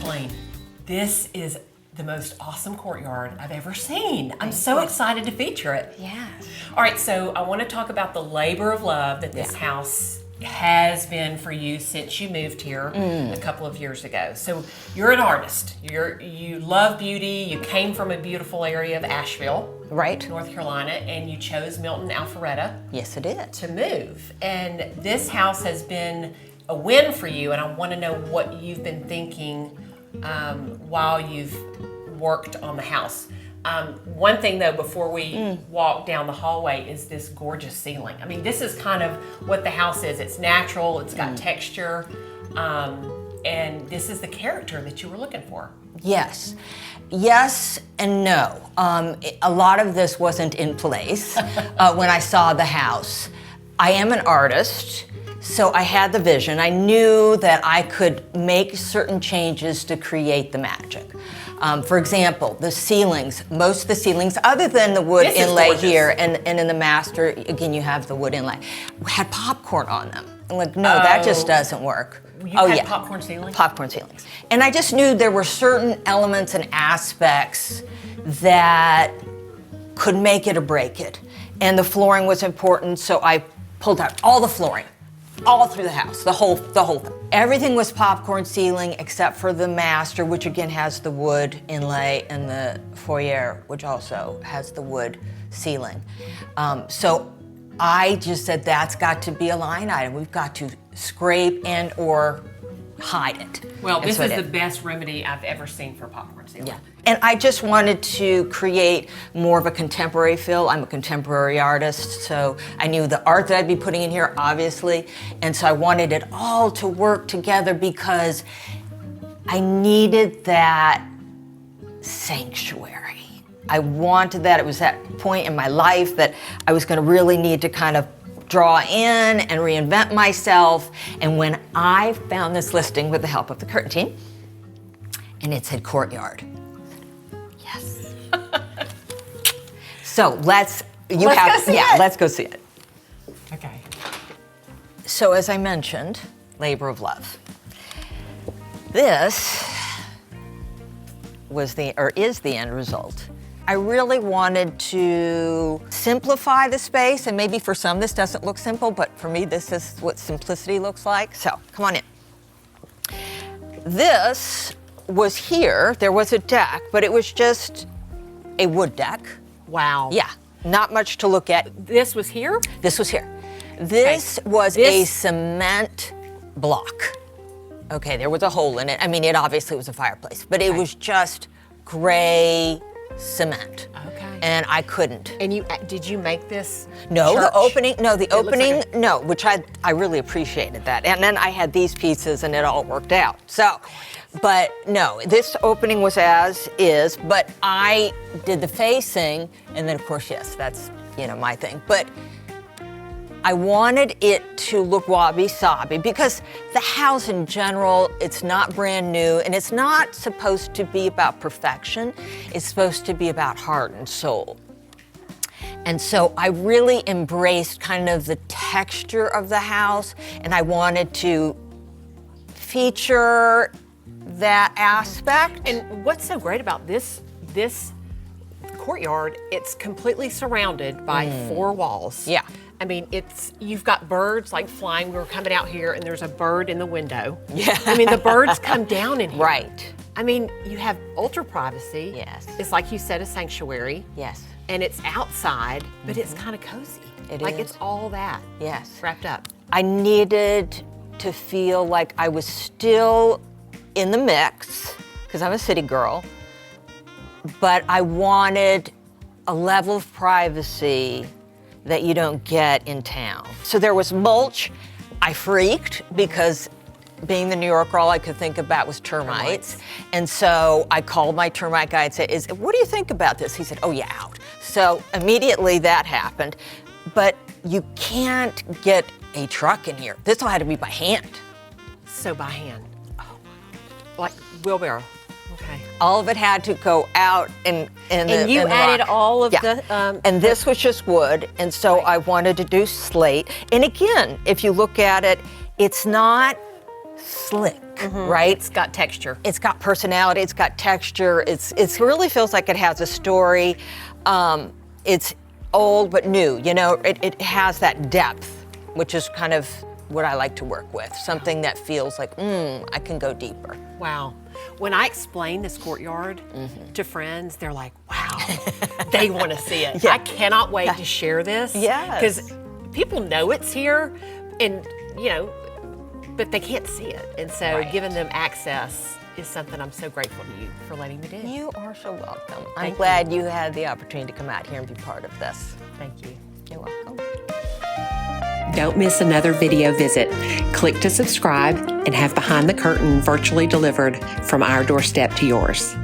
Kathleen, this is the most awesome courtyard I've ever seen. I'm so excited to feature it. Yeah. All right, so I want to talk about the labor of love that this house has been for you since you moved here a couple of years ago. So you're an artist. You love beauty. You came from a beautiful area of Asheville, Right. North Carolina, and you chose Milton, Alpharetta Yes, it did. to move. And this house has been a win for you, and I want to know what you've been thinking while you've worked on the house. One thing though, before we walk down the hallway, is this gorgeous ceiling. I mean, this is kind of what the house is. It's natural, it's got texture, and this is the character that you were looking for. Yes. Yes and no. A lot of this wasn't in place when I saw the house. I am an artist, so I had the vision. I knew that I could make certain changes to create the magic. For example, the ceilings, most of the ceilings, other than the wood inlay here and in the master, again, you have the wood inlay, had popcorn on them. I'm like, no, that just doesn't work. You had popcorn ceilings? Popcorn ceilings. And I just knew there were certain elements and aspects that could make it or break it. And the flooring was important, so I pulled out all the flooring, all through the house, the whole thing. Everything was popcorn ceiling except for the master, which again has the wood inlay, and the foyer, which also has the wood ceiling. So I just said that's got to be a line item. We've got to scrape and or hide it. Well, this is the best remedy I've ever seen for popcorn ceiling. Yeah. And I just wanted to create more of a contemporary feel. I'm a contemporary artist, so I knew the art that I'd be putting in here, obviously. And so I wanted it all to work together because I needed that sanctuary. I wanted that. It was that point in my life that I was going to really need to kind of draw in and reinvent myself. And when I found this listing with the help of the Curtin team, and it said Courtyard, yes. So let's go see it. Okay. So as I mentioned, labor of love. This is the end result. I really wanted to simplify the space, and maybe for some this doesn't look simple, but for me this is what simplicity looks like. So come on in. This was here. There was a deck, but it was just a wood deck. Wow. Yeah, not much to look at. This was here? This was here. This was a cement block. Okay, there was a hole in it. I mean, it obviously was a fireplace, but it was just gray cement. Okay. And I couldn't. And did you make this? No, church? the opening, no, which I really appreciated that. And then I had these pieces and it all worked out. So, but no, this opening was as is, but I did the facing, and then of course, yes, that's, my thing. But I wanted it to look wabi-sabi because the house in general, it's not brand new, and it's not supposed to be about perfection. It's supposed to be about heart and soul. And so I really embraced kind of the texture of the house, and I wanted to feature that aspect. And what's so great about this courtyard, it's completely surrounded by 4 walls. Yeah. I mean, you've got birds like flying. We were coming out here and there's a bird in the window. Yeah. I mean, the birds come down in here. Right. I mean, you have ultra privacy. Yes. It's like you said, a sanctuary. Yes. And it's outside, but it's kind of cozy. It like is. it's all that. Yes. Wrapped up. I needed to feel like I was still in the mix, because I'm a city girl, but I wanted a level of privacy that you don't get in town. So there was mulch. I freaked because being the New Yorker, all I could think about was termites. And so I called my termite guy and said, what do you think about this? He said, oh yeah, out. So immediately that happened. But you can't get a truck in here. This all had to be by hand. So by hand. Oh, like wheelbarrow. Okay. All of it had to go out and you added rock. all of the and this was just wood, and so I wanted to do slate. And again, if you look at it, it's not slick. right? It's got texture. It's got personality. It's got texture. It really feels like it has a story. It's old but new. You know, it has that depth, which is kind of what I like to work with. Something that feels like, I can go deeper. Wow. When I explain this Courtyard to friends, they're like, wow, they want to see it. Yeah. I cannot wait to share this. Yes. Because people know it's here, and, you know, but they can't see it. And so giving them access is something I'm so grateful to you for letting me do. You are so welcome. I'm Thank glad you had the opportunity to come out here and be part of this. Thank you. You're welcome. Don't miss another video visit. Click to subscribe and have Behind the Curtain virtually delivered from our doorstep to yours.